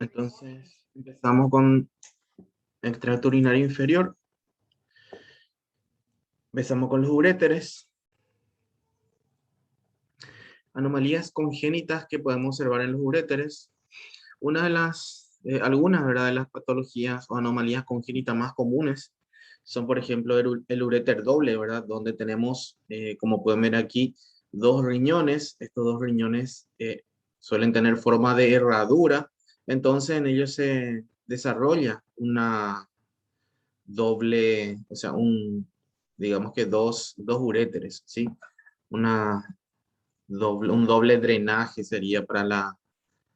Entonces, empezamos con el tracto urinario inferior. Empezamos con los uréteres. Anomalías congénitas que podemos observar en los uréteres. Una de algunas, ¿verdad?, de las patologías o anomalías congénitas más comunes son, por ejemplo, el uréter doble, ¿verdad? Donde tenemos, como pueden ver aquí, dos riñones. Estos dos riñones suelen tener forma de herradura. Entonces, en ellos se desarrolla una doble, o sea, digamos que dos uréteres, ¿sí? Un doble drenaje sería para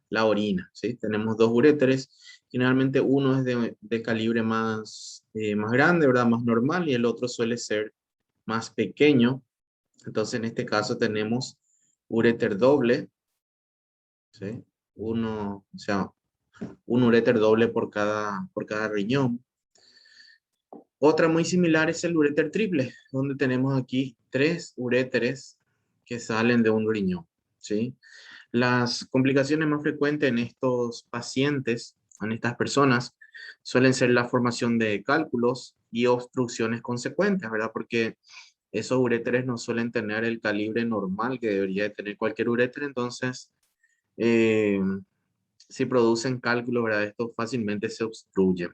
la orina, ¿sí? Tenemos dos uréteres, generalmente uno es de calibre más grande, ¿verdad? Más normal, y el otro suele ser más pequeño. Entonces, en este caso tenemos uréter doble, ¿sí? O sea, un uréter doble por cada riñón. Otra muy similar es el uréter triple, donde tenemos aquí tres uréteres que salen de un riñón, ¿sí? Las complicaciones más frecuentes en estos pacientes, en estas personas, suelen ser la formación de cálculos y obstrucciones consecuentes, ¿verdad? Porque esos uréteres no suelen tener el calibre normal que debería de tener cualquier uréter. Entonces, eh, si producen cálculos, ¿verdad? Esto fácilmente se obstruye.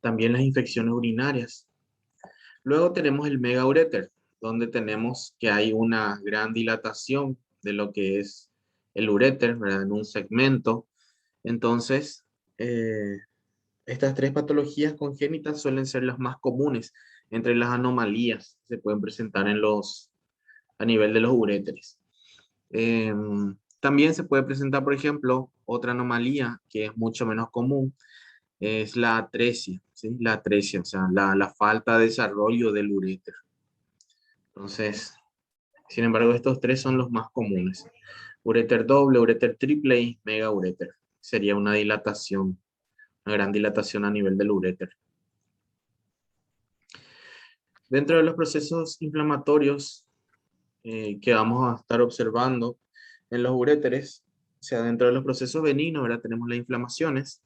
También las infecciones urinarias. Luego tenemos el megauréter, donde tenemos que hay una gran dilatación de lo que es el uréter, ¿verdad? En un segmento. Entonces, eh, estas tres patologías congénitas suelen ser las más comunes entre las anomalías que se pueden presentar a nivel de los uréteres. Eh, También se puede presentar, por ejemplo, otra anomalía que es mucho menos común, es la atresia, ¿sí? La atresia, o sea, la falta de desarrollo del uréter. Entonces, sin embargo, estos tres son los más comunes. Uréter doble, uréter triple y megauréter. Sería una dilatación, una gran dilatación a nivel del uréter. Dentro de los procesos inflamatorios que vamos a estar observando en los uréteres, o sea, dentro de los procesos benignos, ahora tenemos las inflamaciones,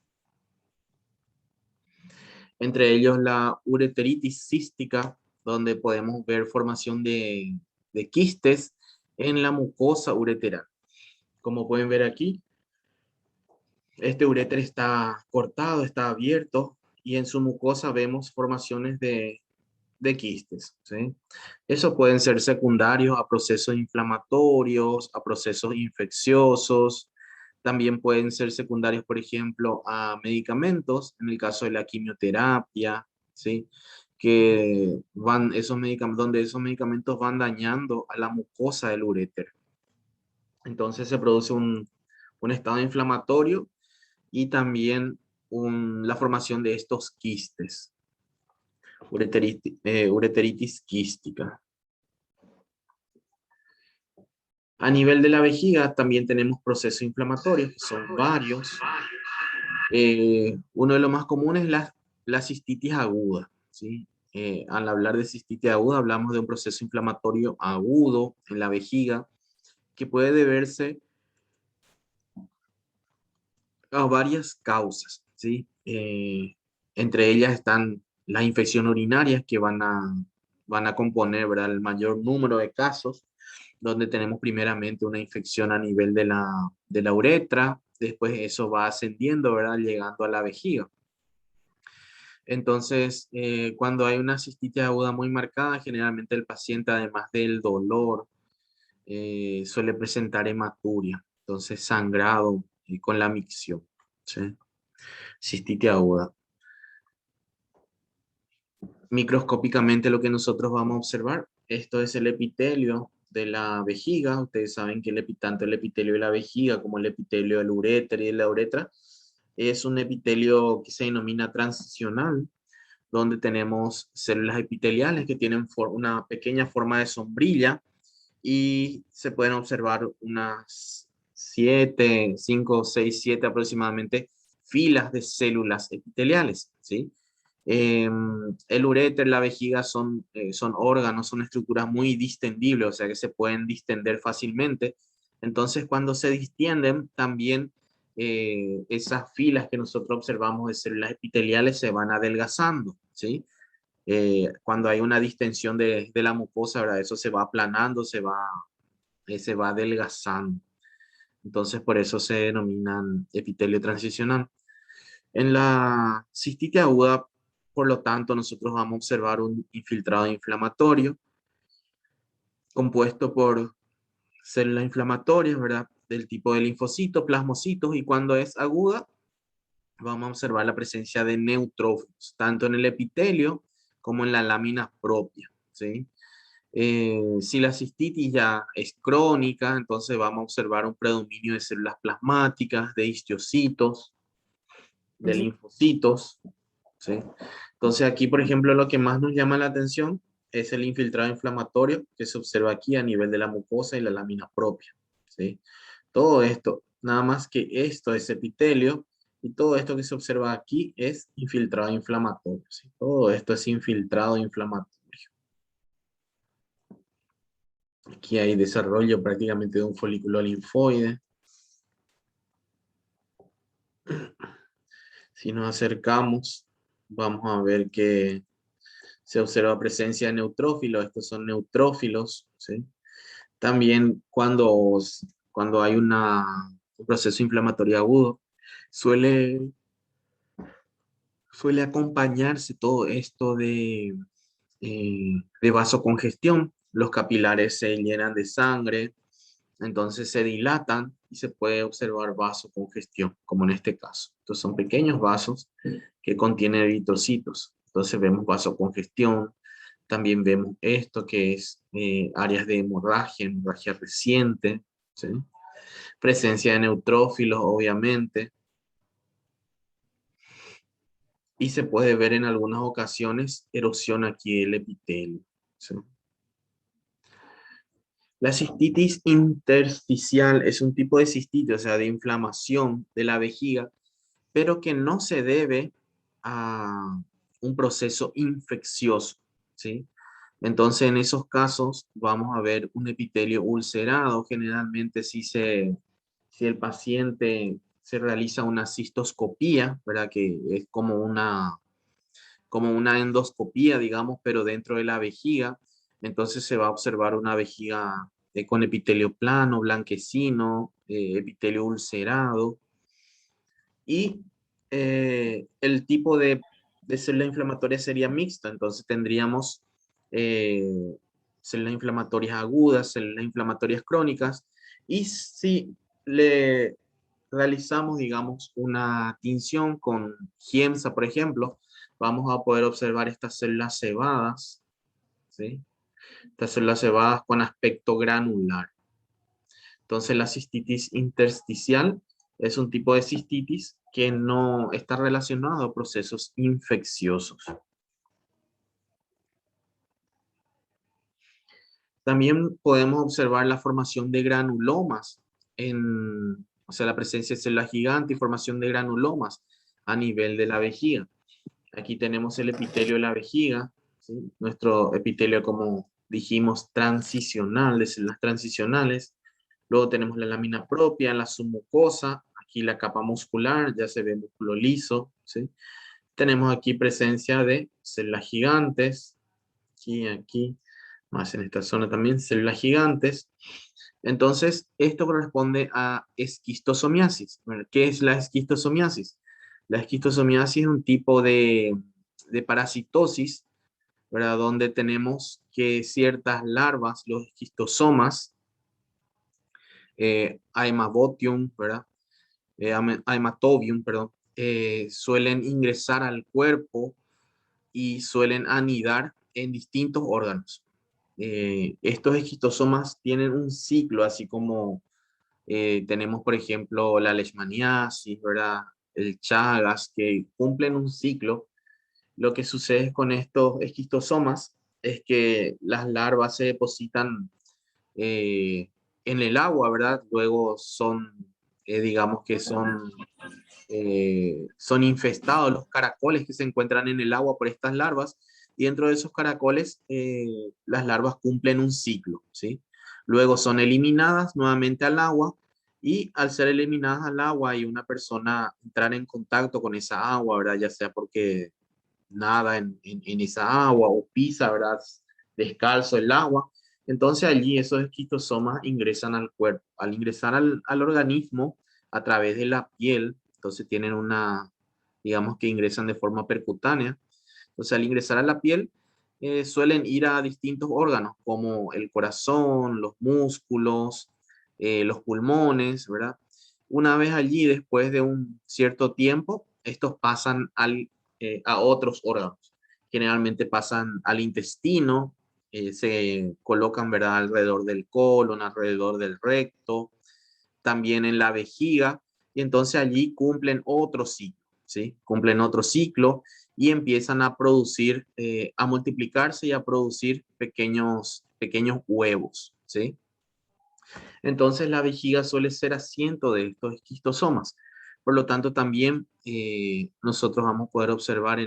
entre ellos la ureteritis cística, donde podemos ver formación de quistes en la mucosa ureteral. Como pueden ver aquí, este uréter está cortado, está abierto, y en su mucosa vemos formaciones de quistes, ¿sí? Eso pueden ser secundarios a procesos inflamatorios, a procesos infecciosos. También pueden ser secundarios, por ejemplo, a medicamentos, en el caso de la quimioterapia, ¿sí? Que donde esos medicamentos van dañando a la mucosa del uréter. Entonces se produce un estado inflamatorio y también la formación de estos quistes. Ureteritis quística. A nivel de la vejiga también tenemos procesos inflamatorios, que son varios. Uno de los más comunes es la cistitis aguda, ¿sí? Al hablar de cistitis aguda hablamos de un proceso inflamatorio agudo en la vejiga que puede deberse a varias causas, ¿sí? Entre ellas están las infecciones urinarias que van a componer, ¿verdad?, el mayor número de casos, donde tenemos primeramente una infección a nivel de la uretra, después eso va ascendiendo, ¿verdad?, llegando a la vejiga. Entonces, cuando hay una cistitis aguda muy marcada, generalmente el paciente, además del dolor, suele presentar hematuria, entonces sangrado con la micción, ¿sí? Cistitis aguda. Microscópicamente lo que nosotros vamos a observar, esto es el epitelio de la vejiga. Ustedes saben que tanto el epitelio de la vejiga como el epitelio del uréter y de la uretra es un epitelio que se denomina transicional, donde tenemos células epiteliales que tienen una pequeña forma de sombrilla y se pueden observar unas 5, 6, 7 aproximadamente filas de células epiteliales, ¿sí? El uréter, la vejiga son órganos, son estructuras muy distendibles, o sea que se pueden distender fácilmente. Entonces, cuando se distienden, también esas filas que nosotros observamos de células epiteliales se van adelgazando, ¿sí? Cuando hay una distensión de la mucosa, ¿verdad? Eso se va aplanando, se va adelgazando. Entonces, por eso se denominan epitelio transicional. En la cistitis aguda, por lo tanto, nosotros vamos a observar un infiltrado inflamatorio compuesto por células inflamatorias, ¿verdad? Del tipo de linfocitos, plasmocitos, y cuando es aguda, vamos a observar la presencia de neutrófilos, tanto en el epitelio como en la lámina propia, ¿sí? Si la cistitis ya es crónica, entonces vamos a observar un predominio de células plasmáticas, de histocitos, de linfocitos, ¿sí? Entonces aquí, por ejemplo, lo que más nos llama la atención es el infiltrado inflamatorio que se observa aquí a nivel de la mucosa y la lámina propia, ¿sí? Todo esto, nada más que esto es epitelio y todo esto que se observa aquí es infiltrado inflamatorio, ¿sí? Todo esto es infiltrado inflamatorio. Aquí hay desarrollo prácticamente de un folículo linfoide. Si nos acercamos, vamos a ver que se observa presencia de neutrófilos. Estos son neutrófilos, ¿sí? También cuando hay un proceso inflamatorio agudo, suele acompañarse todo esto de vasocongestión. Los capilares se llenan de sangre, entonces se dilatan y se puede observar vasocongestión, como en este caso. Estos son pequeños vasos que contienen eritrocitos. Entonces vemos vasocongestión, también vemos esto que es áreas de hemorragia reciente, ¿sí? Presencia de neutrófilos, obviamente. Y se puede ver en algunas ocasiones erosión aquí del epitelio, ¿sí? La cistitis intersticial es un tipo de cistitis, o sea, de inflamación de la vejiga, pero que no se debe a un proceso infeccioso, ¿sí? Entonces, en esos casos vamos a ver un epitelio ulcerado. Generalmente si el paciente se realiza una cistoscopía, ¿verdad? Que es como una endoscopía, digamos, pero dentro de la vejiga. Entonces se va a observar una vejiga con epitelio plano, blanquecino, epitelio ulcerado. Y el tipo de célula inflamatoria sería mixta. Entonces tendríamos eh, células inflamatorias agudas, células inflamatorias crónicas. Y si le realizamos, digamos, una tinción con Giemsa, por ejemplo, vamos a poder observar estas células cebadas, ¿sí? Estas células cebadas con aspecto granular. Entonces la cistitis intersticial es un tipo de cistitis que no está relacionado a procesos infecciosos. También podemos observar la formación de granulomas, o sea, la presencia de células gigantes y formación de granulomas a nivel de la vejiga. Aquí tenemos el epitelio de la vejiga, ¿sí? Nuestro epitelio, como dijimos, transicional, de células transicionales. Luego tenemos la lámina propia, la submucosa, aquí la capa muscular, ya se ve músculo liso, ¿sí? Tenemos aquí presencia de células gigantes, aquí, más en esta zona también, células gigantes. Entonces, esto corresponde a esquistosomiasis. Bueno, ¿qué es la esquistosomiasis? La esquistosomiasis es un tipo de parasitosis, ¿verdad? Donde tenemos que ciertas larvas, los esquistosomas, Haemobotium, ¿verdad? Haematobium, perdón, suelen ingresar al cuerpo y suelen anidar en distintos órganos. Estos esquistosomas tienen un ciclo, así como tenemos, por ejemplo, la leishmaniasis, ¿verdad? El Chagas, que cumplen un ciclo. Lo que sucede con estos esquistosomas es que las larvas se depositan eh, en el agua, ¿verdad? Luego digamos que son infestados los caracoles que se encuentran en el agua por estas larvas, y dentro de esos caracoles las larvas cumplen un ciclo, ¿sí? Luego son eliminadas nuevamente al agua Y al ser eliminadas al agua y una persona entrar en contacto con esa agua, ¿verdad? Ya sea porque nada en esa agua o pisa, ¿verdad? Descalzo el agua. Entonces allí esos esquistosomas ingresan al cuerpo. Al ingresar al organismo a través de la piel, entonces tienen una, digamos que ingresan de forma percutánea. Entonces al ingresar a la piel, suelen ir a distintos órganos como el corazón, los músculos, los pulmones, ¿verdad? Una vez allí, después de un cierto tiempo, estos pasan a otros órganos. Generalmente pasan al intestino, se colocan, ¿verdad?, alrededor del colon, alrededor del recto, también en la vejiga, y entonces allí cumplen otro ciclo, ¿sí? Cumplen otro ciclo y empiezan a producir, a multiplicarse y a producir pequeños huevos, ¿sí? Entonces la vejiga suele ser asiento de estos esquistosomas. Por lo tanto, también nosotros vamos a poder observar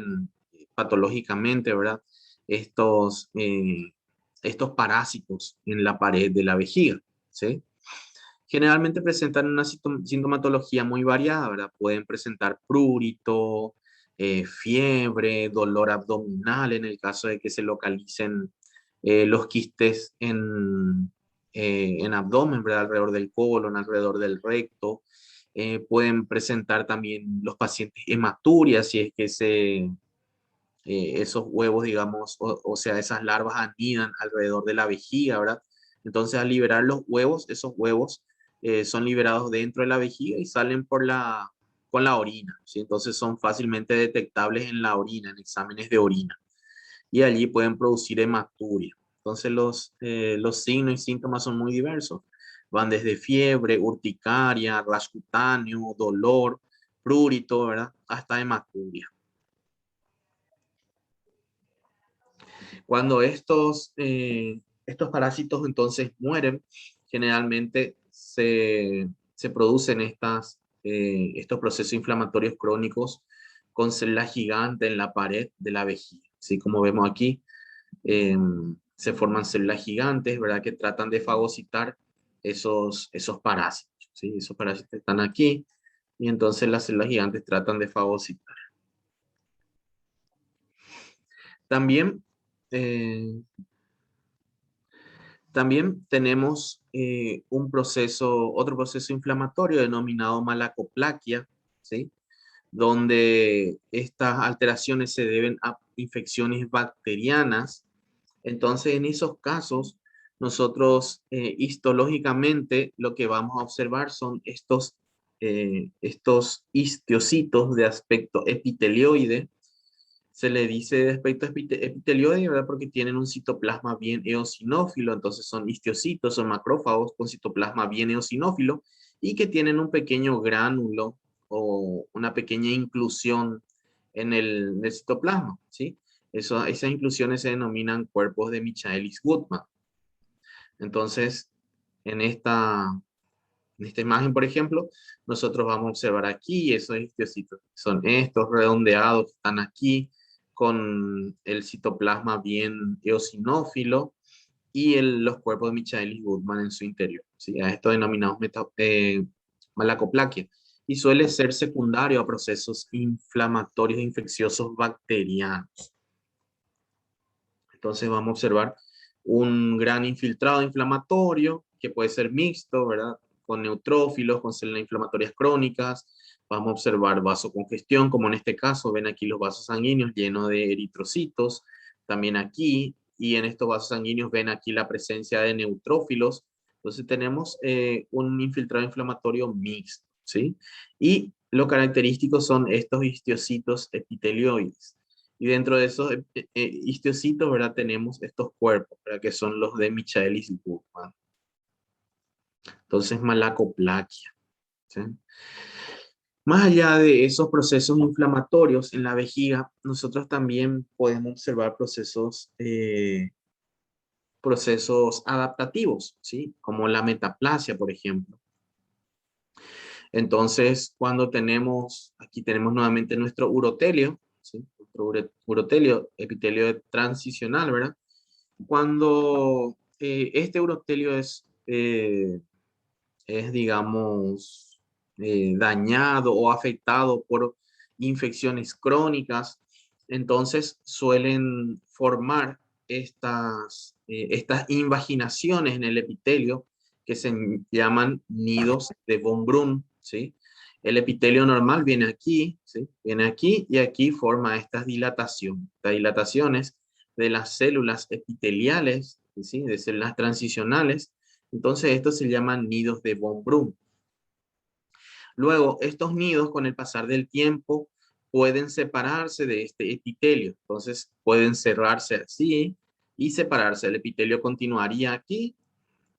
patológicamente, ¿verdad? Estos, estos parásitos en la pared de la vejiga, ¿sí? Generalmente presentan una sintomatología muy variada, ¿verdad? Pueden presentar prurito, fiebre, dolor abdominal en el caso de que se localicen los quistes en abdomen, ¿verdad? Alrededor del colon, alrededor del recto. Pueden presentar también los pacientes hematurias, si es que esos huevos, digamos, o sea, esas larvas anidan alrededor de la vejiga, ¿verdad? Entonces, al liberar los huevos, esos huevos son liberados dentro de la vejiga y salen con la orina, ¿sí? Entonces, son fácilmente detectables en la orina, en exámenes de orina. Y allí pueden producir hematuria. Entonces, los signos y síntomas son muy diversos. Van desde fiebre, urticaria, rash cutáneo, dolor, prurito, ¿verdad? Hasta hematuria. Cuando estos parásitos entonces mueren, generalmente se producen estos procesos inflamatorios crónicos con células gigantes en la pared de la vejiga. Así como vemos aquí, se forman células gigantes, ¿verdad? Que tratan de fagocitar esos parásitos, ¿sí? Esos parásitos están aquí y entonces las células gigantes tratan de fagocitar. También eh, También tenemos otro proceso inflamatorio denominado malacoplaquia, ¿sí? Donde estas alteraciones se deben a infecciones bacterianas. Entonces, en esos casos, nosotros histológicamente lo que vamos a observar son estos histiocitos de aspecto epitelioide. Se le dice de aspecto epitelioide, ¿verdad? Porque tienen un citoplasma bien eosinófilo, entonces son histiocitos, son macrófagos con citoplasma bien eosinófilo y que tienen un pequeño gránulo o una pequeña inclusión en el citoplasma, ¿sí? Esas inclusiones se denominan cuerpos de Michaelis-Guttman. Entonces, en esta imagen, por ejemplo, nosotros vamos a observar aquí esos histiocitos. Son estos redondeados que están aquí con el citoplasma bien eosinófilo y los cuerpos de Michaelis-Guttman en su interior. ¿Sí? A esto denominamos malacoplaquia. Y suele ser secundario a procesos inflamatorios infecciosos bacterianos. Entonces vamos a observar un gran infiltrado inflamatorio que puede ser mixto, ¿verdad? Con neutrófilos, con células inflamatorias crónicas. Vamos a observar vasocongestión, como en este caso, ven aquí los vasos sanguíneos llenos de eritrocitos, también aquí, y en estos vasos sanguíneos ven aquí la presencia de neutrófilos. Entonces tenemos un infiltrado inflamatorio mixto, ¿sí? Y lo característico son estos histiocitos epitelioides. Y dentro de esos histiocitos, ¿verdad? Tenemos estos cuerpos, ¿verdad? Que son los de Michaelis-Guttman. Entonces, malacoplaquia, ¿sí? Más allá de esos procesos inflamatorios en la vejiga, nosotros también podemos observar procesos adaptativos, ¿sí? Como la metaplasia, por ejemplo. Entonces, aquí tenemos nuevamente nuestro urotelio, ¿sí? Nuestro urotelio, epitelio transicional, ¿verdad? Cuando este urotelio es, digamos, dañado o afectado por infecciones crónicas, entonces suelen formar estas invaginaciones en el epitelio que se llaman nidos de von Brunn, ¿sí? El epitelio normal viene aquí, ¿sí? Viene aquí y aquí forma estas dilataciones de las células epiteliales, ¿sí? De células transicionales. Entonces estos se llaman nidos de von Brunn. Luego, estos nidos con el pasar del tiempo pueden separarse de este epitelio. Entonces pueden cerrarse así y separarse. El epitelio continuaría aquí,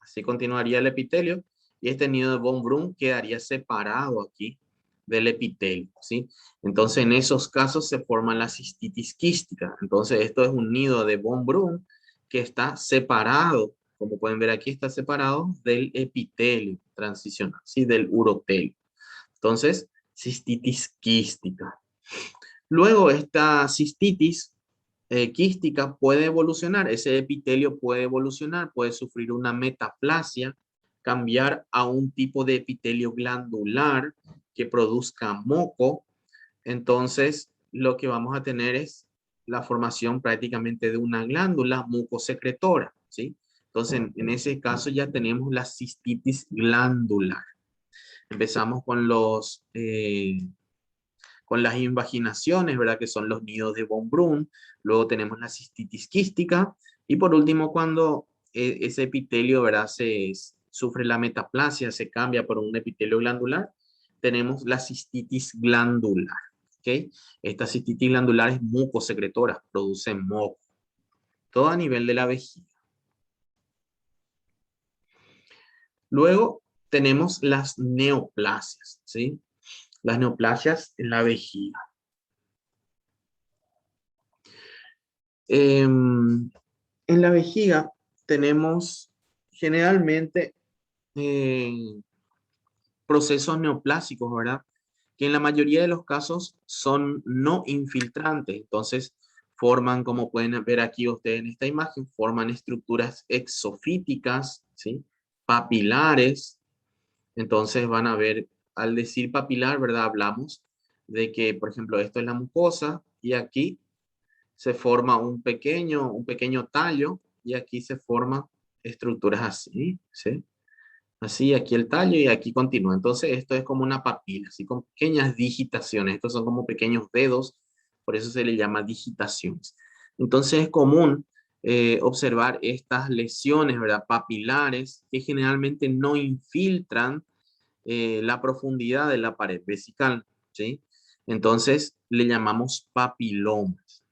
así continuaría el epitelio, y este nido de von Brunn quedaría separado aquí del epitelio, ¿sí? Entonces en esos casos se forma la cistitis quística. Entonces esto es un nido de von Brunn que está separado, como pueden ver aquí, está separado del epitelio transicional, ¿sí? Del urotelio. Entonces, cistitis quística. Luego esta cistitis quística puede evolucionar, ese epitelio puede evolucionar, puede sufrir una metaplasia, cambiar a un tipo de epitelio glandular que produzca moco. Entonces, lo que vamos a tener es la formación prácticamente de una glándula mucosecretora, ¿sí? Entonces, en ese caso ya tenemos la cistitis glandular. Empezamos con las invaginaciones, ¿verdad? Que son los nidos de von Brunn. Luego tenemos la cistitis quística. Y por último, cuando ese epitelio, ¿verdad? Sufre la metaplasia, se cambia por un epitelio glandular, tenemos la cistitis glandular. ¿Ok? Esta cistitis glandular es mucosecretora, produce moco. Todo a nivel de la vejiga. Luego tenemos las neoplasias, ¿sí? Las neoplasias en la vejiga. En la vejiga tenemos generalmente eh, procesos neoplásicos, ¿verdad? Que en la mayoría de los casos son no infiltrantes. Entonces forman, como pueden ver aquí ustedes en esta imagen, forman estructuras exofíticas, ¿sí? Papilares. Entonces van a ver, al decir papilar, ¿verdad? Hablamos de que, por ejemplo, esto es la mucosa y aquí se forma un pequeño tallo y aquí se forman estructuras así, ¿sí? Así, aquí el tallo y aquí continúa. Entonces esto es como una papila, así con pequeñas digitaciones. Estos son como pequeños dedos, por eso se le llama digitaciones. Entonces es común observar estas lesiones, ¿verdad? Papilares que generalmente no infiltran la profundidad de la pared vesical, ¿sí? Entonces le llamamos papilomas.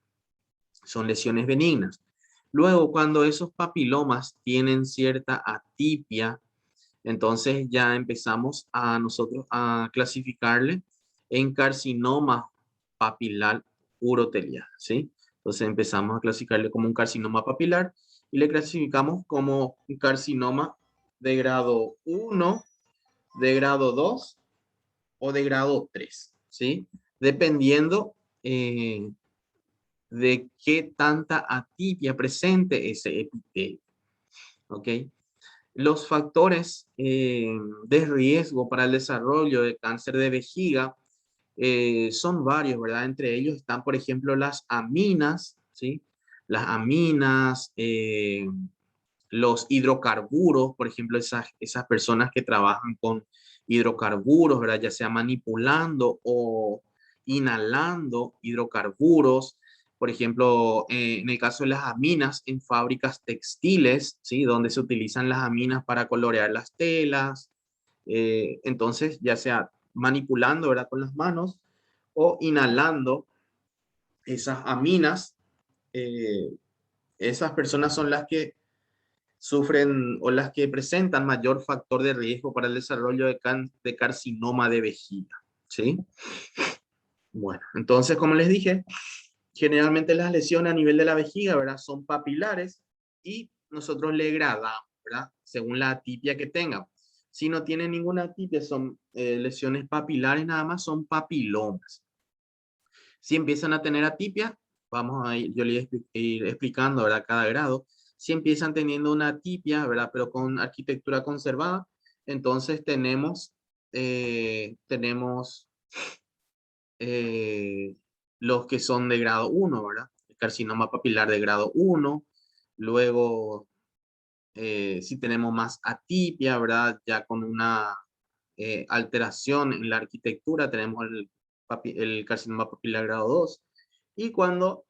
Son lesiones benignas. Luego, cuando esos papilomas tienen cierta atipia, entonces ya empezamos a nosotros a clasificarle en carcinoma papilar urotelial, ¿sí? Entonces empezamos a clasificarle como un carcinoma papilar y le clasificamos como un carcinoma de grado 1, de grado 2 o de grado 3, ¿sí? Dependiendo de qué tanta atipia presente ese epitelio. ¿Ok? Los factores de riesgo para el desarrollo de cáncer de vejiga son varios, ¿verdad? Entre ellos están, por ejemplo, las aminas, ¿sí? Las aminas, los hidrocarburos, por ejemplo, esas personas que trabajan con hidrocarburos, ¿verdad? Ya sea manipulando o inhalando hidrocarburos, por ejemplo, en el caso de las aminas en fábricas textiles, ¿sí? Donde se utilizan las aminas para colorear las telas, entonces ya sea manipulando, ¿verdad? Con las manos o inhalando esas aminas, eh, esas personas son las que sufren o las que presentan mayor factor de riesgo para el desarrollo de carcinoma de vejiga, ¿sí? Bueno, entonces, como les dije, generalmente las lesiones a nivel de la vejiga, ¿verdad? Son papilares y nosotros le gradamos, ¿verdad? Según la atipia que tenga. Si no tiene ninguna atipia, son lesiones papilares nada más, son papilomas. Si empiezan a tener atipia, vamos a ir, yo les voy a ir explicando, ¿verdad? Cada grado. Si empiezan teniendo una atipia, ¿verdad? Pero con arquitectura conservada, entonces tenemos los que son de grado 1, ¿verdad? El carcinoma papilar de grado 1. Luego, si tenemos más atipia, ¿verdad? Ya con una alteración en la arquitectura, tenemos el carcinoma papilar grado 2. Y cuando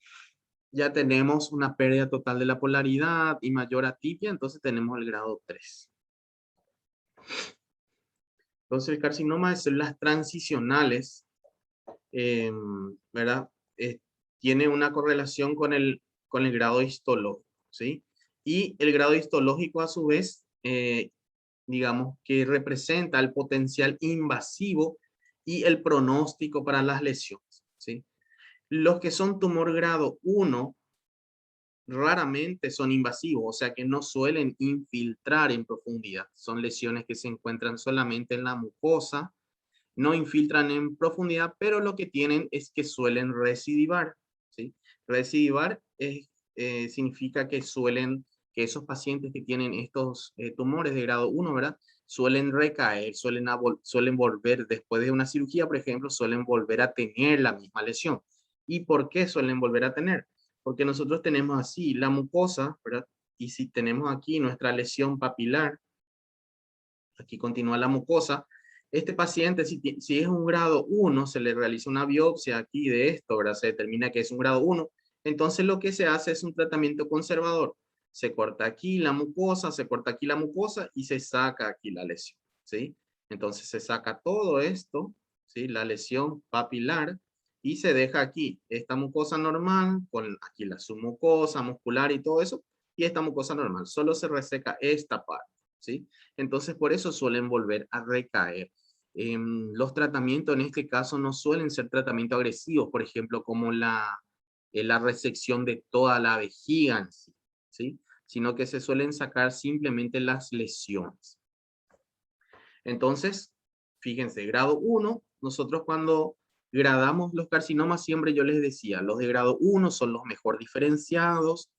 ya tenemos una pérdida total de la polaridad y mayor atipia, entonces tenemos el grado 3. Entonces el carcinoma de células transicionales, ¿verdad? Tiene una correlación con el grado histológico, ¿sí? Y el grado histológico a su vez, digamos que representa el potencial invasivo y el pronóstico para las lesiones, ¿sí? Los que son tumor grado 1 raramente son invasivos, o sea que no suelen infiltrar en profundidad. Son lesiones que se encuentran solamente en la mucosa, no infiltran en profundidad, pero lo que tienen es que suelen recidivar, ¿sí? Recidivar significa que que esos pacientes que tienen estos tumores de grado 1, ¿verdad? Suelen recaer, suelen volver, después de una cirugía, por ejemplo, suelen volver a tener la misma lesión. ¿Y por qué suelen volver a tener? Porque nosotros tenemos así la mucosa, ¿verdad? Y si tenemos aquí nuestra lesión papilar, aquí continúa la mucosa. Este paciente, si es un grado 1, se le realiza una biopsia aquí de esto, ¿verdad? Se determina que es un grado 1. Entonces lo que se hace es un tratamiento conservador. Se corta aquí la mucosa, se corta aquí la mucosa y se saca aquí la lesión, ¿sí? Entonces se saca todo esto, ¿sí? La lesión papilar y se deja aquí esta mucosa normal, con aquí la submucosa muscular y todo eso, y esta mucosa normal. Solo se reseca esta parte, ¿sí? Entonces, por eso suelen volver a recaer. Los tratamientos en este caso no suelen ser tratamientos agresivos, por ejemplo, como la resección de toda la vejiga en sí, ¿sí? Sino que se suelen sacar simplemente las lesiones. Entonces, fíjense, grado 1, nosotros cuando gradamos los carcinomas, siempre yo les decía, los de grado 1 son los mejor diferenciados,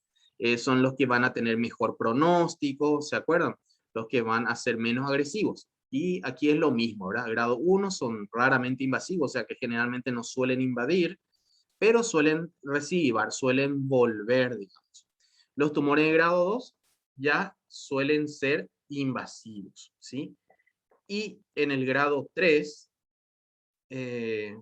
son los que van a tener mejor pronóstico, ¿se acuerdan? Los que van a ser menos agresivos. Y aquí es lo mismo, ¿verdad? Grado 1 son raramente invasivos, o sea que generalmente no suelen invadir, pero suelen recidivar, suelen volver, digamos. Los tumores de grado 2 ya suelen ser invasivos, ¿sí? Y en el grado 3, el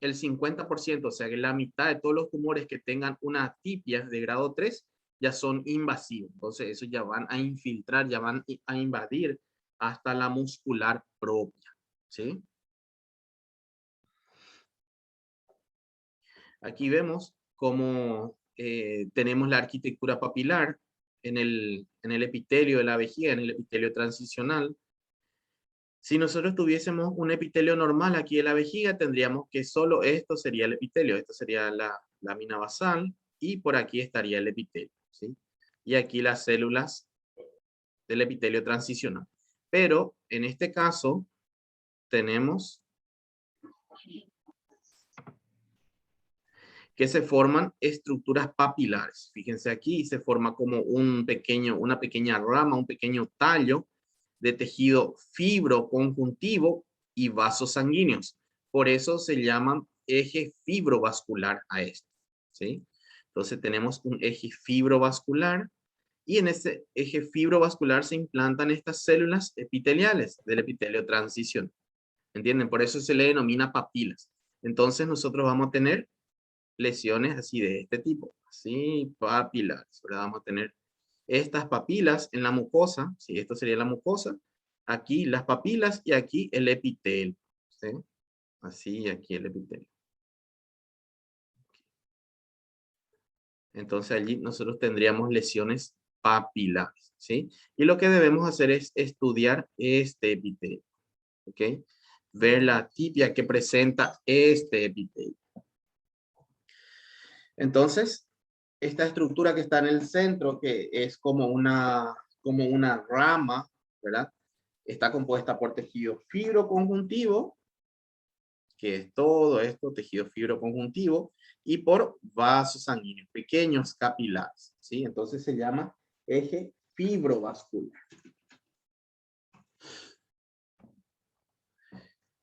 50%, o sea que la mitad de todos los tumores que tengan una atipia de grado 3 ya son invasivos. Entonces, eso ya van a infiltrar, ya van a invadir hasta la muscular propia, ¿sí? Aquí vemos cómo tenemos la arquitectura papilar en el epitelio de la vejiga, en el epitelio transicional. Si nosotros tuviésemos un epitelio normal aquí en la vejiga, tendríamos que solo esto sería el epitelio. Esto sería la lámina basal y por aquí estaría el epitelio, ¿sí? Y aquí las células del epitelio transicional. Pero en este caso tenemos que se forman estructuras papilares. Fíjense aquí, se forma como una pequeña rama, un pequeño tallo de tejido fibroconjuntivo y vasos sanguíneos. Por eso se llaman eje fibrovascular a esto, ¿sí? Entonces tenemos un eje fibrovascular y en ese eje fibrovascular se implantan estas células epiteliales del epitelio transicional. ¿Entienden? Por eso se le denomina papilas. Entonces nosotros vamos a tener lesiones así de este tipo, así papilares, ¿verdad? Vamos a tener estas papilas en la mucosa, ¿sí? Esto sería la mucosa, aquí las papilas y aquí el epitelio, ¿sí? Así, aquí el epitelio. Entonces allí nosotros tendríamos lesiones papilares, ¿sí? Y lo que debemos hacer es estudiar este epitelio, ¿ok? Ver la tipia que presenta este epitelio. Entonces, esta estructura que está en el centro, que es como una rama, ¿verdad? Está compuesta por tejido fibroconjuntivo, que es todo esto, tejido fibroconjuntivo, y por vasos sanguíneos, pequeños capilares, ¿sí? Entonces se llama eje fibrovascular.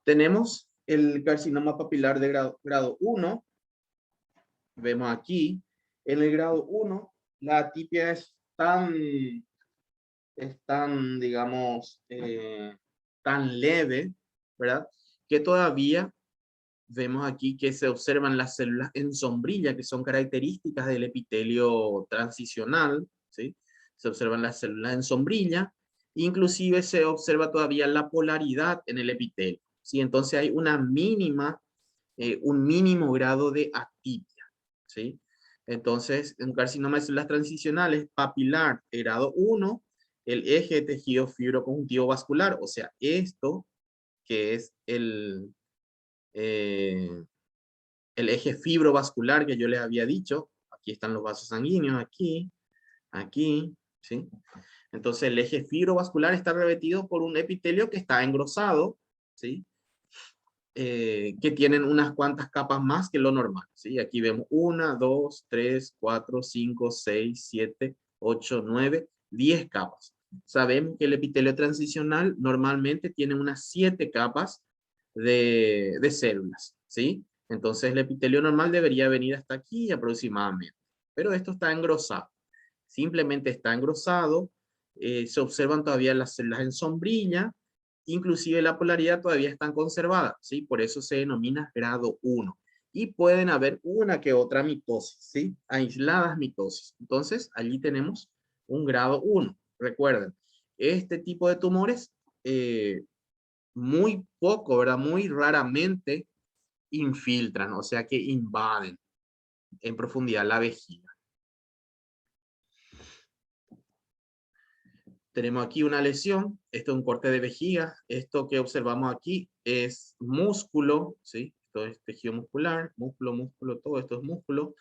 Tenemos el carcinoma papilar de grado 1. Vemos aquí, en el grado 1, la atipia es tan, digamos, tan leve, ¿verdad? Que todavía vemos aquí que se observan las células en sombrilla, que son características del epitelio transicional, ¿sí? Se observan las células en sombrilla, inclusive se observa todavía la polaridad en el epitelio, ¿sí? Entonces hay una un mínimo grado de atipia, ¿sí? Entonces, en carcinoma de células transicionales papilar de grado 1, el eje de tejido fibroconjuntivo vascular, o sea, esto que es eh, el eje fibrovascular que yo les había dicho, aquí están los vasos sanguíneos, aquí, ¿sí? Entonces el eje fibrovascular está revestido por un epitelio que está engrosado, ¿sí? Que tienen unas cuantas capas más que lo normal, ¿sí? Aquí vemos 1, 2, 3, 4, 5, 6, 7, 8, 9, 10 capas. Sabemos que el epitelio transicional normalmente tiene unas 7 capas de células, ¿sí? Entonces el epitelio normal debería venir hasta aquí aproximadamente, pero esto está engrosado. Simplemente está engrosado, se observan todavía las células en sombrilla, inclusive la polaridad todavía está conservada, ¿sí? Por eso se denomina grado 1. Y pueden haber una que otra mitosis, ¿sí? Aisladas mitosis. Entonces, allí tenemos un grado 1. Recuerden, este tipo de tumores, muy poco, ¿verdad? Muy raramente infiltran, o sea que invaden en profundidad la vejiga. Tenemos aquí una lesión, esto es un corte de vejiga, esto que observamos aquí es músculo, ¿sí? Esto es tejido muscular, músculo, todo esto es músculo.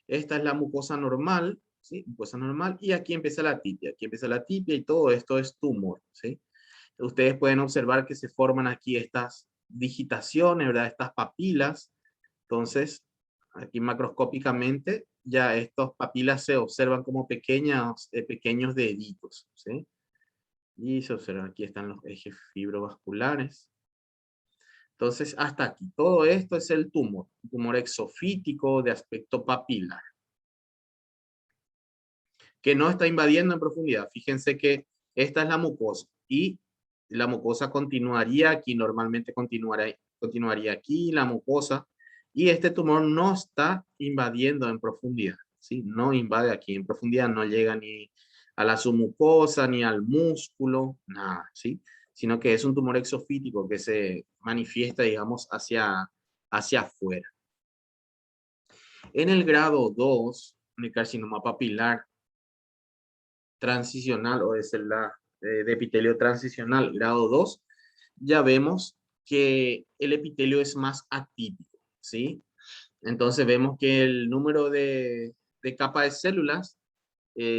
Esta es la mucosa normal, ¿sí? Mucosa normal, y aquí empieza la tibia y todo esto es tumor, ¿sí? Ustedes pueden observar que se forman aquí estas digitaciones, ¿verdad? Estas papilas. Entonces, aquí macroscópicamente ya estas papilas se observan como pequeños deditos, ¿sí? Y se observa, aquí están los ejes fibrovasculares. Entonces, hasta aquí, todo esto es el tumor, un tumor exofítico de aspecto papilar, que no está invadiendo en profundidad. Fíjense que esta es la mucosa y la mucosa continuaría aquí, normalmente continuaría aquí la mucosa, y este tumor no está invadiendo en profundidad, ¿sí? No invade aquí en profundidad, no llega ni a la submucosa, ni al músculo, nada, ¿sí? Sino que es un tumor exofítico que se manifiesta, digamos, hacia afuera. En el grado 2, en el carcinoma papilar transicional o de célula de epitelio transicional grado 2, ya vemos que el epitelio es más atípico, ¿sí? Entonces vemos que el número de capa de células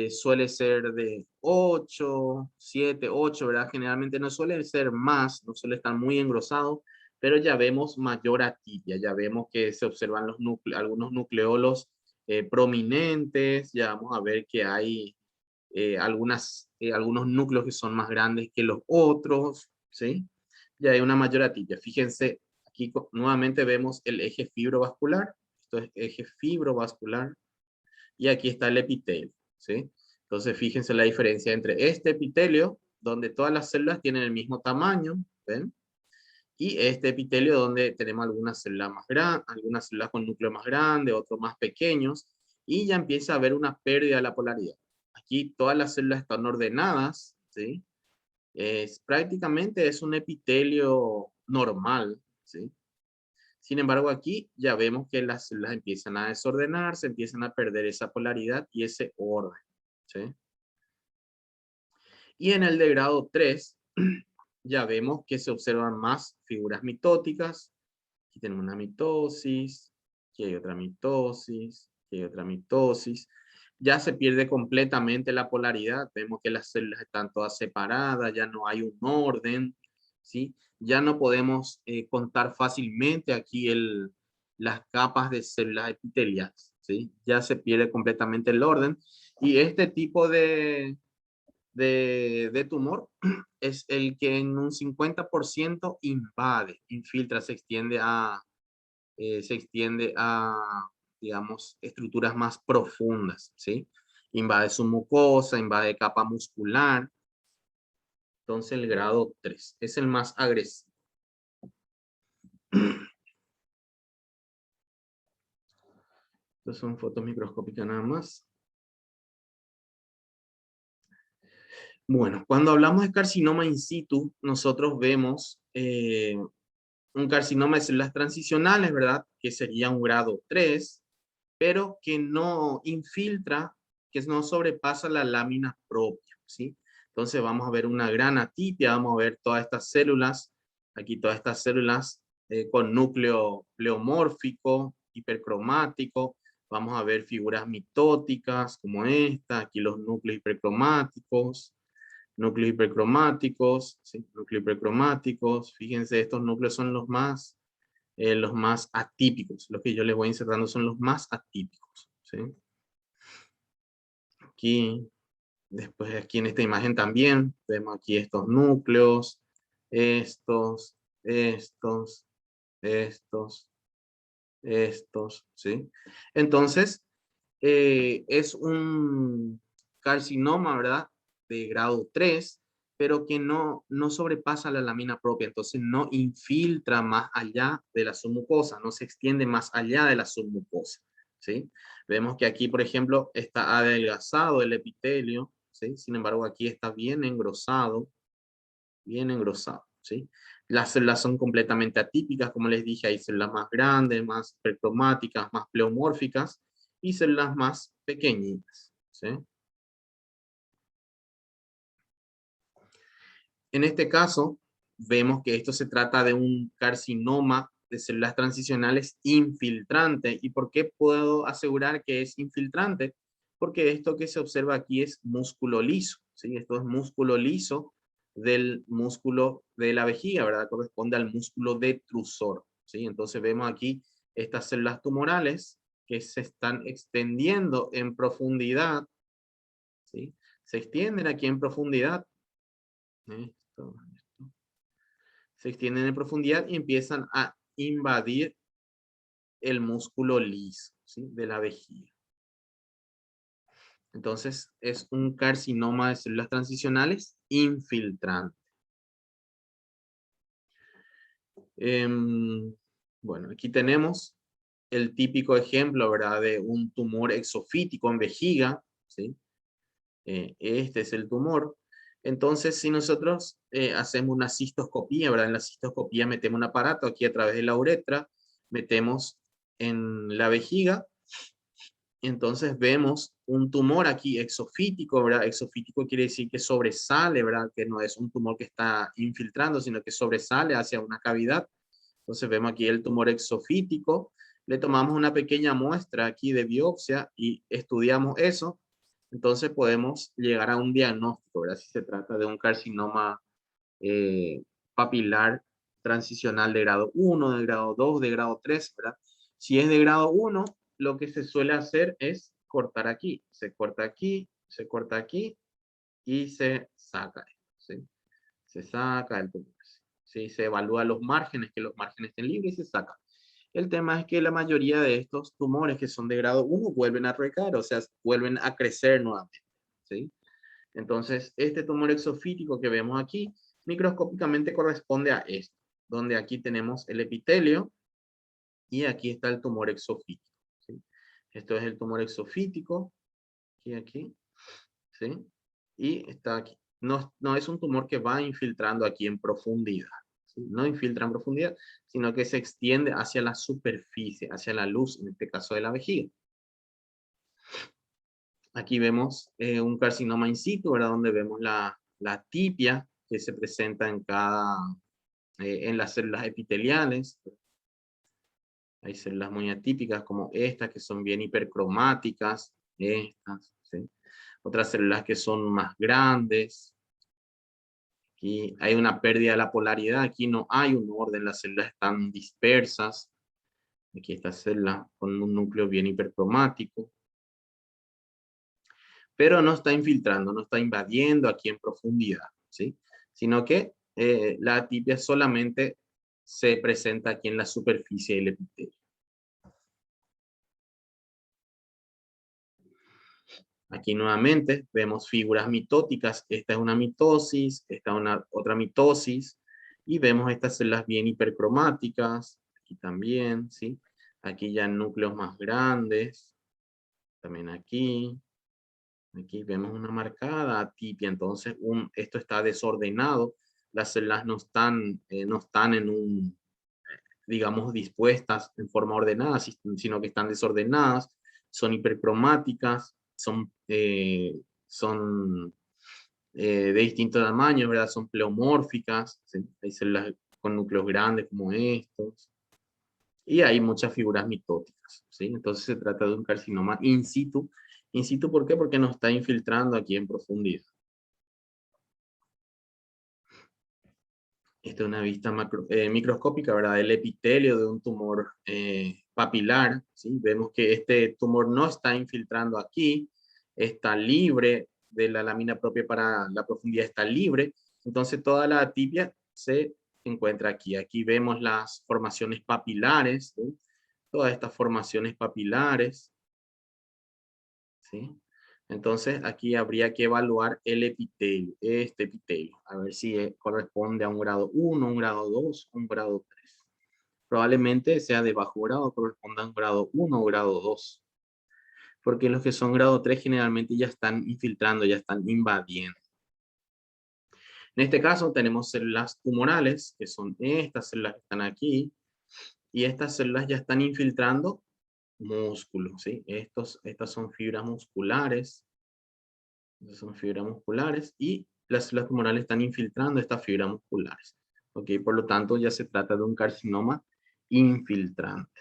suele ser de 8, 7, 8, ¿verdad? Generalmente no suele ser más, no suele estar muy engrosado, pero ya vemos mayor atipia, ya vemos que se observan algunos nucleolos prominentes, ya vamos a ver que hay algunos núcleos que son más grandes que los otros, ¿sí? Ya hay una mayor atipia. Fíjense, aquí nuevamente vemos el eje fibrovascular, esto es eje fibrovascular, y aquí está el epitelio, ¿sí? Entonces fíjense la diferencia entre este epitelio, donde todas las células tienen el mismo tamaño, ¿ven? Y este epitelio donde tenemos algunas células más grandes, algunas células con núcleo más grande, otros más pequeños, y ya empieza a haber una pérdida de la polaridad. Aquí todas las células están ordenadas, ¿sí? Prácticamente es un epitelio normal, ¿sí? Sin embargo, aquí ya vemos que las células empiezan a desordenarse, empiezan a perder esa polaridad y ese orden, ¿sí? Y en el de grado 3, ya vemos que se observan más figuras mitóticas. Aquí tenemos una mitosis, aquí hay otra mitosis, aquí hay otra mitosis. Ya se pierde completamente la polaridad. Vemos que las células están todas separadas, ya no hay un orden, ¿sí? Ya no podemos contar fácilmente aquí las capas de células epiteliales, ¿sí? Ya se pierde completamente el orden. Y este tipo de tumor es el que en un 50% invade, infiltra, se extiende a, digamos, estructuras más profundas, ¿sí? Invade su mucosa, invade capa muscular. Entonces el grado 3 es el más agresivo. Estas son fotos microscópicas nada más. Bueno, cuando hablamos de carcinoma in situ, nosotros vemos un carcinoma de células transicionales, ¿verdad? Que sería un grado 3, pero que no infiltra, que no sobrepasa la lámina propia, ¿sí? Entonces vamos a ver una gran atipia, vamos a ver todas estas células, aquí todas estas células con núcleo pleomórfico, hipercromático, vamos a ver figuras mitóticas como esta, aquí los núcleos hipercromáticos, ¿sí? Núcleos hipercromáticos, fíjense, estos núcleos son los más atípicos, los que yo les voy insertando son los más atípicos, ¿sí? Aquí, después aquí en esta imagen también, vemos aquí estos núcleos, estos, ¿sí? Entonces, es un carcinoma, ¿verdad? De grado 3, pero que no sobrepasa la lámina propia, entonces no infiltra más allá de la submucosa, no se extiende más allá de la submucosa, ¿sí? Vemos que aquí, por ejemplo, está adelgazado el epitelio, ¿sí? Sin embargo, aquí está bien engrosado, ¿sí? Las células son completamente atípicas, como les dije, hay células más grandes, más hipercromáticas, más pleomórficas, y células más pequeñitas, ¿sí? En este caso, vemos que esto se trata de un carcinoma de células transicionales infiltrante. ¿Y por qué puedo asegurar que es infiltrante? Porque esto que se observa aquí es músculo liso, ¿sí? Esto es músculo liso del músculo de la vejiga, ¿verdad? Corresponde al músculo detrusor, ¿sí? Entonces vemos aquí estas células tumorales que se están extendiendo en profundidad, ¿sí? Se extienden aquí en profundidad. Esto. Se extienden en profundidad y empiezan a invadir el músculo liso, ¿sí? De la vejiga. Entonces es un carcinoma de células transicionales infiltrante. Bueno, aquí tenemos el típico ejemplo, ¿verdad? De un tumor exofítico en vejiga, ¿sí? Este es el tumor. Entonces, si nosotros hacemos una cistoscopía, ¿verdad? En la cistoscopía metemos un aparato aquí a través de la uretra, metemos en la vejiga, entonces vemos un tumor aquí exofítico, ¿verdad? Exofítico quiere decir que sobresale, ¿verdad? Que no es un tumor que está infiltrando, sino que sobresale hacia una cavidad. Entonces vemos aquí el tumor exofítico, le tomamos una pequeña muestra aquí de biopsia y estudiamos eso. Entonces podemos llegar a un diagnóstico, ¿verdad? Si se trata de un carcinoma eh, papilar transicional de grado 1, de grado 2, de grado 3, ¿verdad? Si es de grado 1, lo que se suele hacer es cortar aquí. Se corta aquí, se corta aquí y se saca, ¿sí? Se saca el tumor. ¿Sí? Se evalúa los márgenes, que los márgenes estén libres y se saca. El tema es que la mayoría de estos tumores que son de grado 1 vuelven a recaer, o sea, vuelven a crecer nuevamente, ¿sí? Entonces, este tumor exofítico que vemos aquí, microscópicamente corresponde a esto, donde aquí tenemos el epitelio y aquí está el tumor exofítico, ¿sí? Esto es el tumor exofítico, aquí, ¿sí? Y está aquí. No es un tumor que va infiltrando aquí en profundidad, ¿sí? No infiltra en profundidad, sino que se extiende hacia la superficie, hacia la luz, en este caso de la vejiga. Aquí vemos un carcinoma in situ, ¿verdad? Donde vemos la tipia que se presenta en las células epiteliales. Hay células muy atípicas como estas que son bien hipercromáticas, estas, ¿sí? Otras células que son más grandes. Aquí hay una pérdida de la polaridad, aquí no hay un orden, las células están dispersas. Aquí esta célula con un núcleo bien hipercromático. pero no está infiltrando, no está invadiendo aquí en profundidad, ¿sí? Sino que la atipia solamente se presenta aquí en la superficie del epitelio. Aquí nuevamente vemos figuras mitóticas. Esta es una mitosis, esta es otra mitosis. Y vemos estas células bien hipercromáticas. Aquí también, ¿sí? Aquí ya núcleos más grandes. También aquí. Aquí vemos una marcada atipia. Entonces, esto está desordenado. Las células no están en digamos, dispuestas en forma ordenada, sino que están desordenadas, son hipercromáticas, son de distintos tamaños, ¿verdad? Son pleomórficas, ¿sí? Hay células con núcleos grandes como estos, y hay muchas figuras mitóticas, ¿sí? Entonces se trata de un carcinoma in situ. In situ, ¿por qué? Porque no está infiltrando aquí en profundidad. Esta es una vista microscópica, ¿verdad? El epitelio de un tumor papilar, ¿sí? Vemos que este tumor no está infiltrando aquí, está libre de la lámina propia para la profundidad, está libre. Entonces toda la atipia se encuentra aquí. Aquí vemos las formaciones papilares, ¿sí? Todas estas formaciones papilares, ¿sí? Entonces aquí habría que evaluar el epitelio, este epitelio, a ver si corresponde a un grado 1, un grado 2, un grado 3. Probablemente sea de bajo grado, corresponda a un grado 1 o grado 2. Porque los que son grado 3 generalmente ya están infiltrando, ya están invadiendo. En este caso tenemos células tumorales, que son estas células que están aquí, y estas células ya están infiltrando músculos, ¿sí? Estas son fibras musculares. Estas son fibras musculares y las células tumorales están infiltrando estas fibras musculares. ¿Ok? Por lo tanto, ya se trata de un carcinoma infiltrante.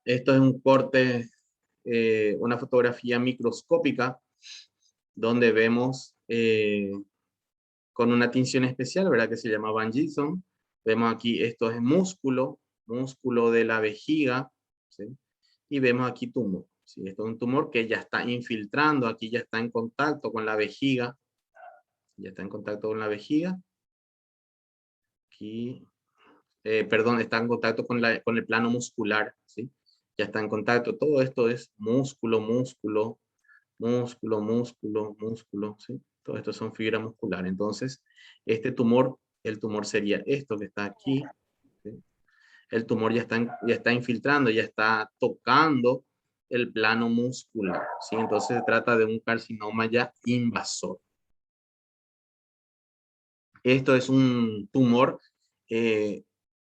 Esto es un corte, una fotografía microscópica donde vemos con una tinción especial, ¿verdad? Que se llama Van Gilson. Vemos aquí, esto es músculo de la vejiga, ¿sí? Y vemos aquí tumor. ¿Sí? Esto es un tumor que ya está infiltrando, aquí ya está en contacto con la vejiga, ya está en contacto con la vejiga. Aquí, perdón, está en contacto con el plano muscular, ¿sí? Ya está en contacto. Todo esto es músculo, músculo, músculo, músculo, músculo, ¿sí? Todo esto son fibras musculares. Entonces, este tumor, el tumor sería esto que está aquí, ¿sí? El tumor ya está infiltrando, ya está tocando el plano muscular, ¿sí? Entonces se trata de un carcinoma ya invasor. Esto es un tumor eh,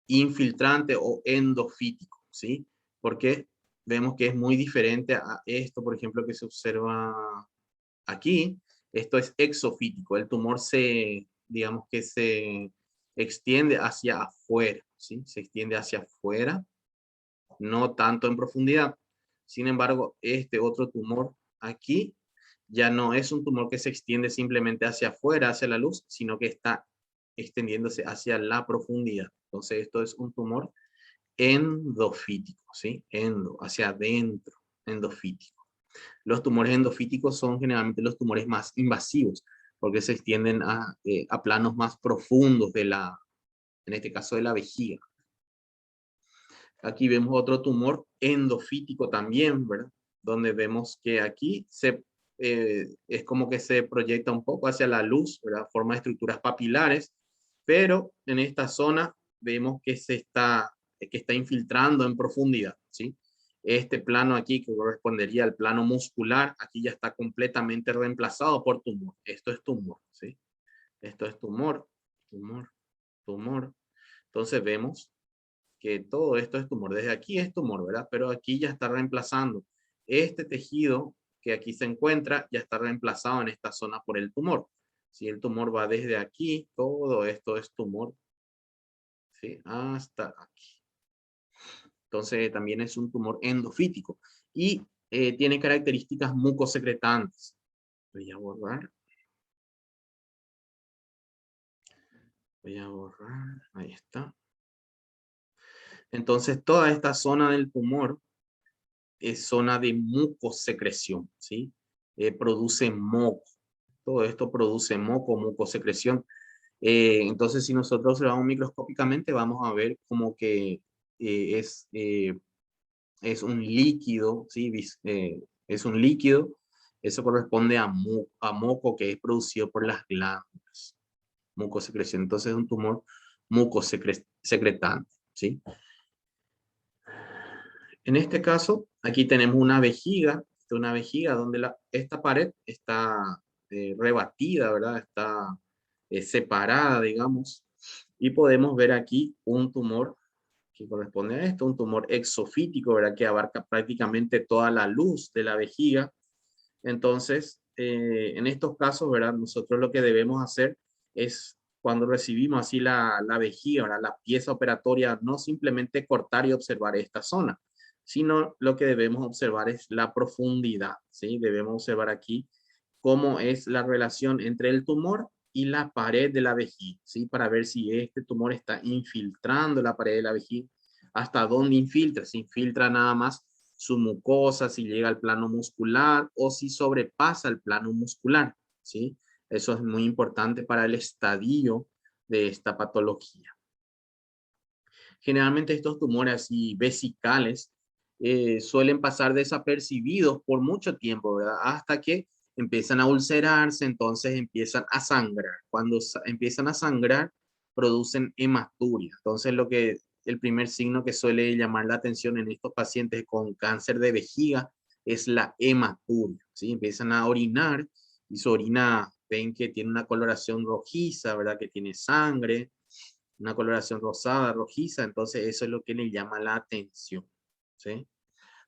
infiltrante o endofítico, ¿sí? Porque vemos que es muy diferente a esto, por ejemplo, que se observa aquí. Esto es exofítico. El tumor digamos que se extiende hacia afuera, ¿sí? Se extiende hacia afuera, no tanto en profundidad. Sin embargo, este otro tumor aquí ya no es un tumor que se extiende simplemente hacia afuera, hacia la luz, sino que está extendiéndose hacia la profundidad. Entonces, esto es un tumor endofítico, ¿sí? Hacia adentro, endofítico. Los tumores endofíticos son generalmente los tumores más invasivos, porque se extienden a planos más profundos en este caso de la vejiga. Aquí vemos otro tumor endofítico también, ¿verdad? Donde vemos que aquí es como que se proyecta un poco hacia la luz, ¿verdad? Forma estructuras papilares, pero en esta zona vemos que está infiltrando en profundidad, ¿sí? Este plano aquí, que correspondería al plano muscular, aquí ya está completamente reemplazado por tumor. Esto es tumor, ¿sí? Esto es tumor, tumor, tumor. Entonces vemos que todo esto es tumor. Desde aquí es tumor, ¿verdad? Pero aquí ya está reemplazando. Este tejido que aquí se encuentra ya está reemplazado en esta zona por el tumor. Si el tumor va desde aquí, todo esto es tumor, ¿sí? Hasta aquí. Entonces también es un tumor endofítico y tiene características mucosecretantes. Voy a borrar. Voy a borrar. Ahí está. Entonces toda esta zona del tumor es zona de mucosecreción, ¿sí? Produce moco. Todo esto produce moco, mucosecreción. Entonces, si nosotros observamos microscópicamente, vamos a ver como que eh, es, eh, es un líquido, ¿sí? Es un líquido. Eso corresponde a moco que es producido por las glándulas. Mucosecreción. Entonces, es un tumor mucosecretante, ¿sí? En este caso, aquí tenemos una vejiga donde esta pared está rebatida, ¿verdad? Está separada, digamos, y podemos ver aquí un tumor que corresponde a esto, un tumor exofítico, ¿verdad? Que abarca prácticamente toda la luz de la vejiga. Entonces, en estos casos, ¿verdad? Nosotros lo que debemos hacer es, cuando recibimos así la vejiga, ¿verdad? La pieza operatoria, no simplemente cortar y observar esta zona, sino lo que debemos observar es la profundidad, ¿sí? Debemos observar aquí cómo es la relación entre el tumor y la pared de la vejiga, ¿sí? Para ver si este tumor está infiltrando la pared de la vejiga, hasta dónde infiltra, si infiltra nada más su mucosa, si llega al plano muscular o si sobrepasa el plano muscular, ¿sí? Eso es muy importante para el estadio de esta patología. Generalmente estos tumores así vesicales suelen pasar desapercibidos por mucho tiempo, ¿verdad? Hasta que empiezan a ulcerarse, entonces empiezan a sangrar. Cuando empiezan a sangrar, producen hematuria. Entonces el primer signo que suele llamar la atención en estos pacientes con cáncer de vejiga es la hematuria, ¿sí? Empiezan a orinar y su orina ven que tiene una coloración rojiza, ¿verdad? Que tiene sangre, una coloración rosada, rojiza, entonces eso es lo que le llama la atención, ¿sí?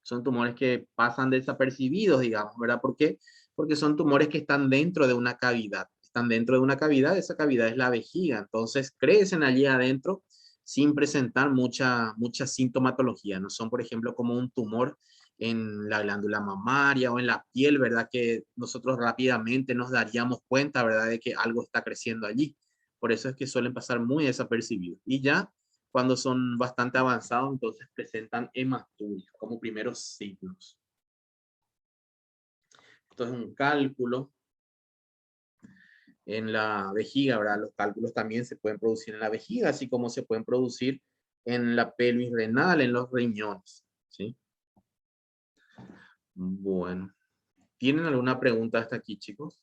Son tumores que pasan desapercibidos, digamos, ¿verdad? ¿Por qué? Porque son tumores que están dentro de una cavidad. Están dentro de una cavidad, esa cavidad es la vejiga, entonces crecen allí adentro sin presentar mucha sintomatología. No son, por ejemplo, como un tumor en la glándula mamaria o en la piel, ¿verdad? Que nosotros rápidamente nos daríamos cuenta, ¿verdad? De que algo está creciendo allí. Por eso es que suelen pasar muy desapercibidos. Y ya cuando son bastante avanzados, entonces presentan hematuria como primeros signos. Esto es un cálculo en la vejiga, ¿verdad? Los cálculos también se pueden producir en la vejiga, así como se pueden producir en la pelvis renal, en los riñones, ¿sí? Bueno, ¿tienen alguna pregunta hasta aquí, chicos?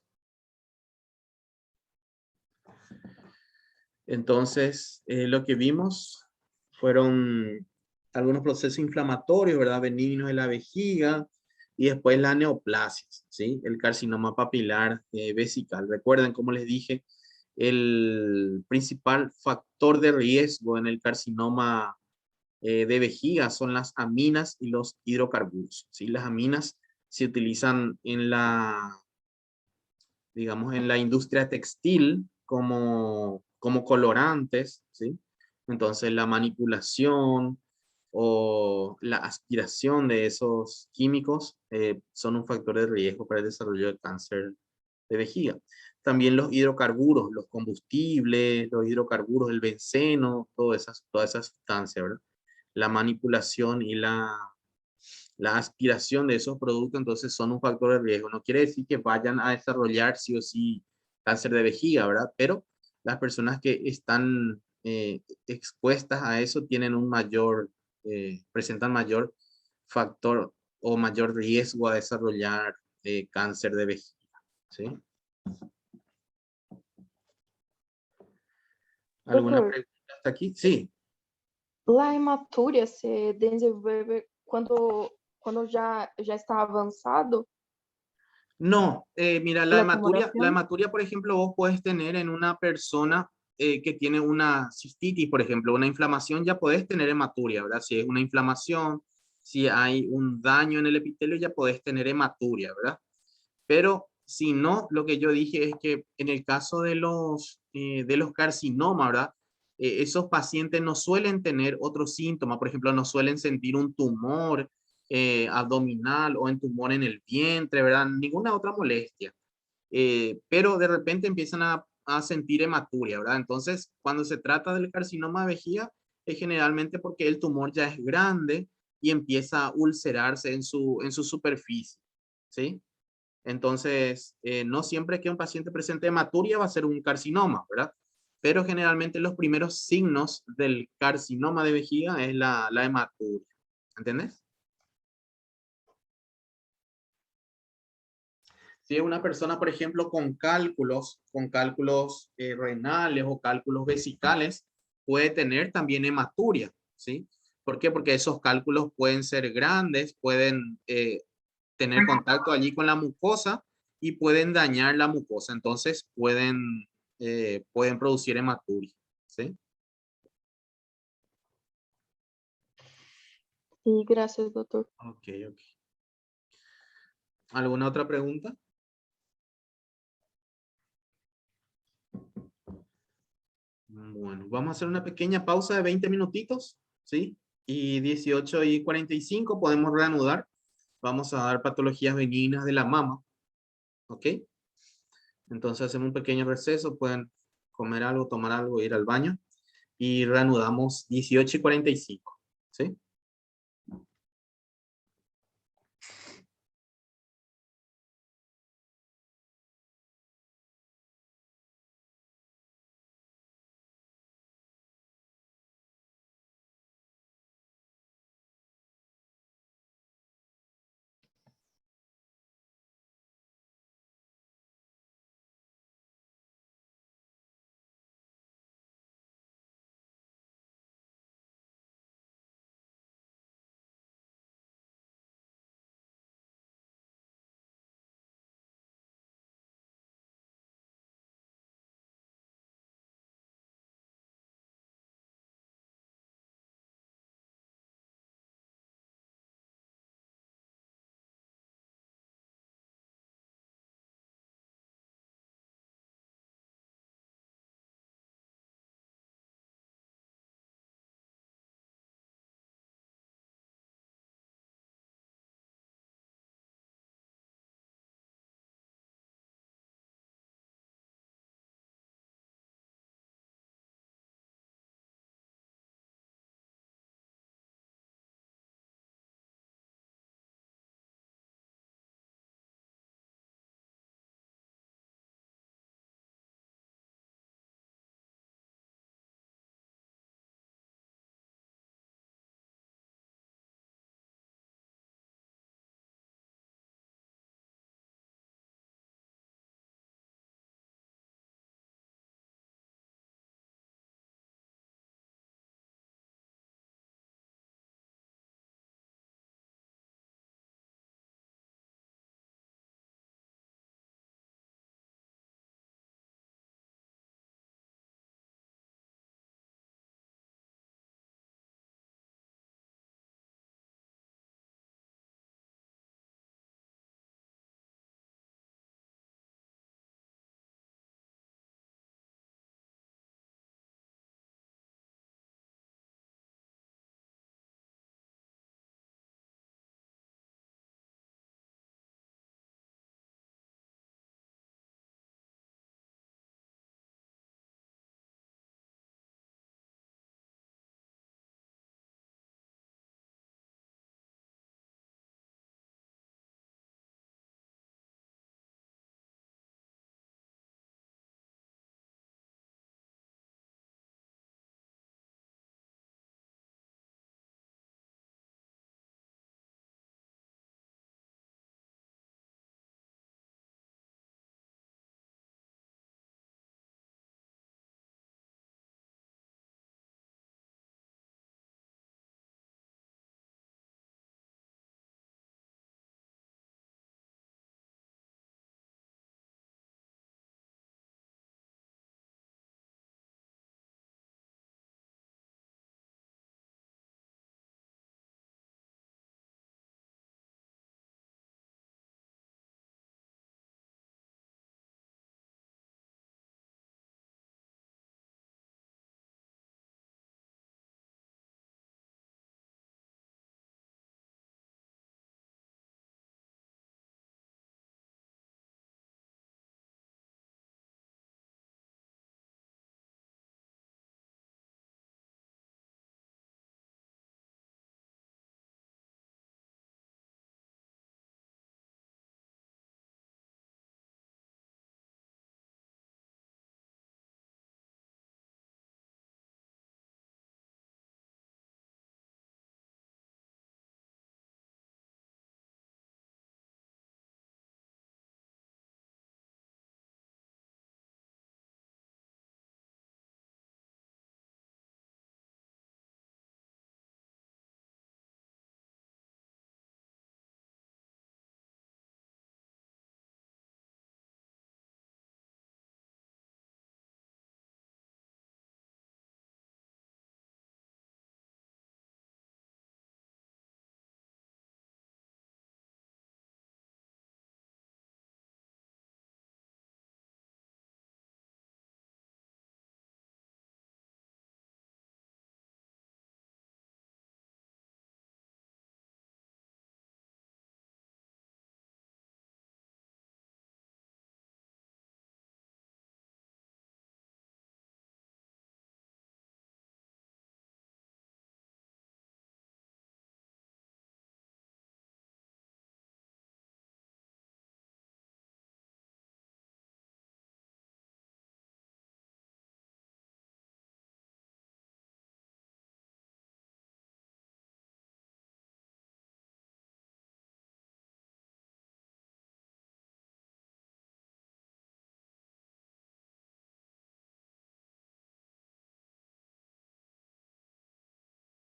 Entonces, lo que vimos fueron algunos procesos inflamatorios, ¿verdad? Benignos de la vejiga y después la neoplasia, ¿sí? El carcinoma papilar vesical. Recuerden, como les dije, el principal factor de riesgo en el carcinoma de vejiga son las aminas y los hidrocarburos, ¿sí? Las aminas se utilizan en digamos, en la industria textil como colorantes, ¿sí? Entonces la manipulación o la aspiración de esos químicos son un factor de riesgo para el desarrollo de cáncer de vejiga. También los hidrocarburos, los combustibles, los hidrocarburos, el benceno, todas esas sustancias, ¿verdad? La manipulación y la aspiración de esos productos, entonces son un factor de riesgo. No quiere decir que vayan a desarrollar sí o sí cáncer de vejiga, ¿verdad? Pero las personas que están expuestas a eso tienen presentan mayor factor o mayor riesgo a desarrollar cáncer de vejiga, ¿sí? ¿Alguna Doutor, pregunta hasta aquí? Sí. la hematúria se desenvolve quando já está avançado No, mira, la la tumoración? hematuria, por ejemplo, vos puedes tener en una persona que tiene una cistitis, por ejemplo, una inflamación, ya podés tener hematuria, ¿verdad? Si es una inflamación, si hay un daño en el epitelio, ya podés tener hematuria, ¿verdad? Pero si no, lo que yo dije es que en el caso de los carcinomas, ¿verdad? Esos pacientes no suelen tener otros síntomas, por ejemplo, no suelen sentir un tumor abdominal o un tumor en el vientre, ¿verdad? Ninguna otra molestia. Pero de repente empiezan a sentir hematuria, ¿verdad? Entonces, cuando se trata del carcinoma de vejiga, es generalmente porque el tumor ya es grande y empieza a ulcerarse en su superficie, ¿sí? Entonces, no siempre que un paciente presente hematuria va a ser un carcinoma, ¿verdad? Pero generalmente los primeros signos del carcinoma de vejiga es la hematuria. ¿Entendés? Si es una persona, por ejemplo, con cálculos renales o cálculos vesicales, puede tener también hematuria, ¿sí? ¿Por qué? Porque esos cálculos pueden ser grandes, pueden tener contacto allí con la mucosa y pueden dañar la mucosa. Entonces pueden producir hematuria, ¿sí? Sí, gracias, doctor. Ok, ok. ¿Alguna otra pregunta? Bueno, vamos a hacer una pequeña pausa de 20 minutitos, ¿sí? Y 18:45 podemos reanudar. Vamos a dar patologías benignas de la mama, ¿ok? Entonces hacemos un pequeño receso, pueden comer algo, tomar algo, ir al baño y reanudamos 18:45, ¿sí?